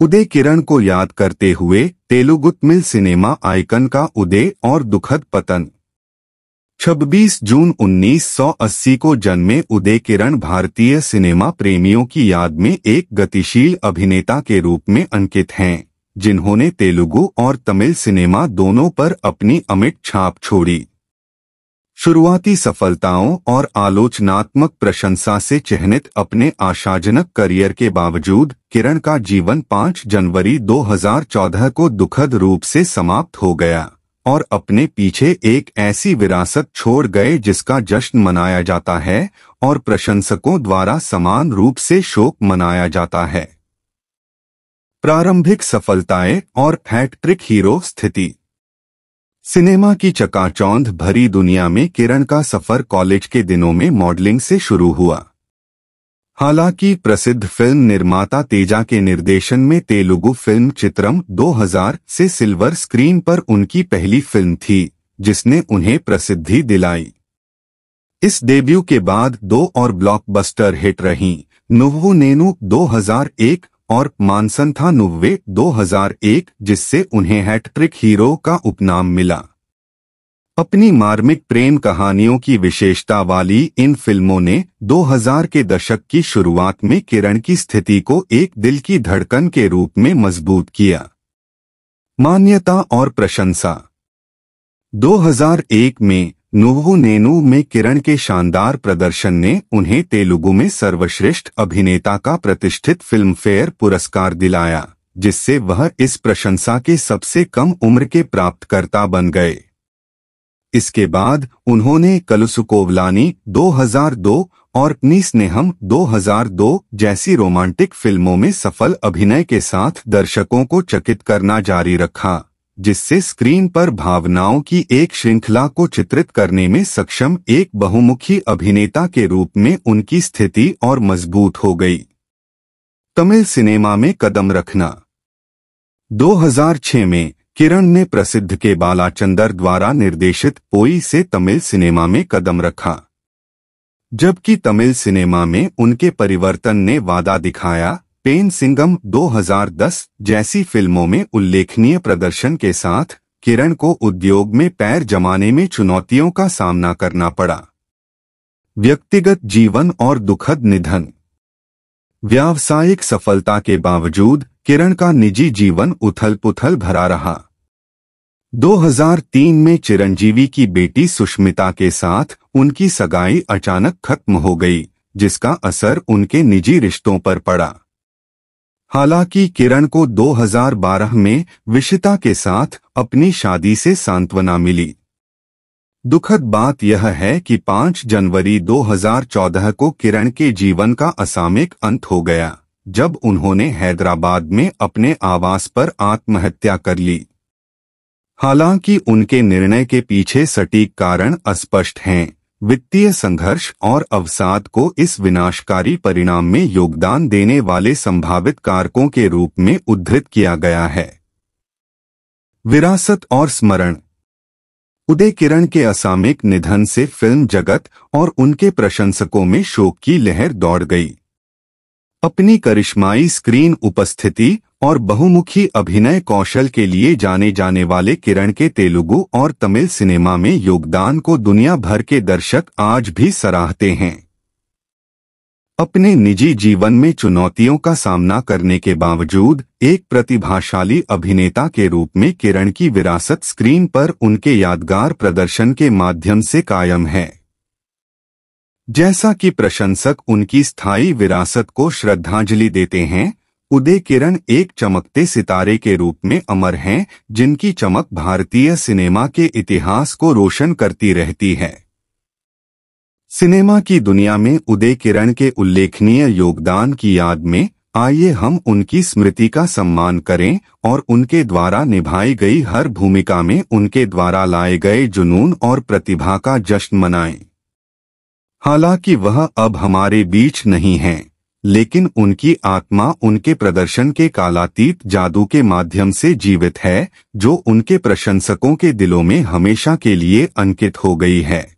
उदय किरण को याद करते हुए तेलुगु तमिल सिनेमा आइकन का उदय और दुखद पतन। 26 जून 1980 को जन्मे उदय किरण भारतीय सिनेमा प्रेमियों की याद में एक गतिशील अभिनेता के रूप में अंकित हैं, जिन्होंने तेलुगु और तमिल सिनेमा दोनों पर अपनी अमिट छाप छोड़ी। शुरुआती सफलताओं और आलोचनात्मक प्रशंसा से चिह्नित अपने आशाजनक करियर के बावजूद किरण का जीवन 5 जनवरी 2014 को दुखद रूप से समाप्त हो गया और अपने पीछे एक ऐसी विरासत छोड़ गए जिसका जश्न मनाया जाता है और प्रशंसकों द्वारा समान रूप से शोक मनाया जाता है। प्रारंभिक सफलताएं और हैट्रिक हीरो स्थिति। सिनेमा की चकाचौंध भरी दुनिया में किरण का सफर कॉलेज के दिनों में मॉडलिंग से शुरू हुआ। हालांकि प्रसिद्ध फिल्म निर्माता तेजा के निर्देशन में तेलुगु फिल्म चित्रम 2000 से सिल्वर स्क्रीन पर उनकी पहली फिल्म थी, जिसने उन्हें प्रसिद्धि दिलाई। इस डेब्यू के बाद 2 और ब्लॉकबस्टर हिट रहीं, नुव्वु नेनु 2001 और मानसंथा नुव्वे 2001, जिससे उन्हें हैट्रिक हीरो का उपनाम मिला। अपनी मार्मिक प्रेम कहानियों की विशेषता वाली इन फिल्मों ने 2000 के दशक की शुरुआत में किरण की स्थिति को एक दिल की धड़कन के रूप में मजबूत किया। मान्यता और प्रशंसा। 2001 में नुव्वु नेनु में किरण के शानदार प्रदर्शन ने उन्हें तेलुगु में सर्वश्रेष्ठ अभिनेता का प्रतिष्ठित फिल्म फेयर पुरस्कार दिलाया, जिससे वह इस प्रशंसा के सबसे कम उम्र के प्राप्तकर्ता बन गए। इसके बाद उन्होंने कलुसुकोवलानी 2002 और नी स्नेहम 2002 जैसी रोमांटिक फिल्मों में सफल अभिनय के साथ दर्शकों को चकित करना जारी रखा, जिससे स्क्रीन पर भावनाओं की एक श्रृंखला को चित्रित करने में सक्षम एक बहुमुखी अभिनेता के रूप में उनकी स्थिति और मजबूत हो गई। तमिल सिनेमा में कदम रखना। 2006 में किरण ने प्रसिद्ध के बालाचंदर द्वारा निर्देशित पोई से तमिल सिनेमा में कदम रखा, जबकि तमिल सिनेमा में उनके परिवर्तन ने वादा दिखाया। पेन सिंगम 2010 जैसी फिल्मों में उल्लेखनीय प्रदर्शन के साथ किरण को उद्योग में पैर जमाने में चुनौतियों का सामना करना पड़ा। व्यक्तिगत जीवन और दुखद निधन। व्यावसायिक सफलता के बावजूद किरण का निजी जीवन उथल-पुथल भरा रहा। 2003 में चिरंजीवी की बेटी सुष्मिता के साथ उनकी सगाई अचानक खत्म हो गई, जिसका असर उनके निजी रिश्तों पर पड़ा। हालांकि किरण को 2012 में विशिता के साथ अपनी शादी से सांत्वना मिली। दुखद बात यह है कि 5 जनवरी 2014 को किरण के जीवन का असामयिक अंत हो गया, जब उन्होंने हैदराबाद में अपने आवास पर आत्महत्या कर ली। हालांकि उनके निर्णय के पीछे सटीक कारण अस्पष्ट हैं। वित्तीय संघर्ष और अवसाद को इस विनाशकारी परिणाम में योगदान देने वाले संभावित कारकों के रूप में उद्धृत किया गया है। विरासत और स्मरण। उदय किरण के असामयिक निधन से फिल्म जगत और उनके प्रशंसकों में शोक की लहर दौड़ गई। अपनी करिश्माई स्क्रीन उपस्थिति और बहुमुखी अभिनय कौशल के लिए जाने जाने वाले किरण के तेलुगु और तमिल सिनेमा में योगदान को दुनिया भर के दर्शक आज भी सराहते हैं। अपने निजी जीवन में चुनौतियों का सामना करने के बावजूद एक प्रतिभाशाली अभिनेता के रूप में किरण की विरासत स्क्रीन पर उनके यादगार प्रदर्शन के माध्यम से कायम है। जैसा कि प्रशंसक उनकी स्थायी विरासत को श्रद्धांजलि देते हैं, उदय किरण एक चमकते सितारे के रूप में अमर हैं, जिनकी चमक भारतीय सिनेमा के इतिहास को रोशन करती रहती है। सिनेमा की दुनिया में उदय किरण के उल्लेखनीय योगदान की याद में आइए हम उनकी स्मृति का सम्मान करें और उनके द्वारा निभाई गई हर भूमिका में उनके द्वारा लाए गए जुनून और प्रतिभा का जश्न मनाएं। हालांकि वह अब हमारे बीच नहीं हैं, लेकिन उनकी आत्मा उनके प्रदर्शन के कालातीत जादू के माध्यम से जीवित है, जो उनके प्रशंसकों के दिलों में हमेशा के लिए अंकित हो गई है।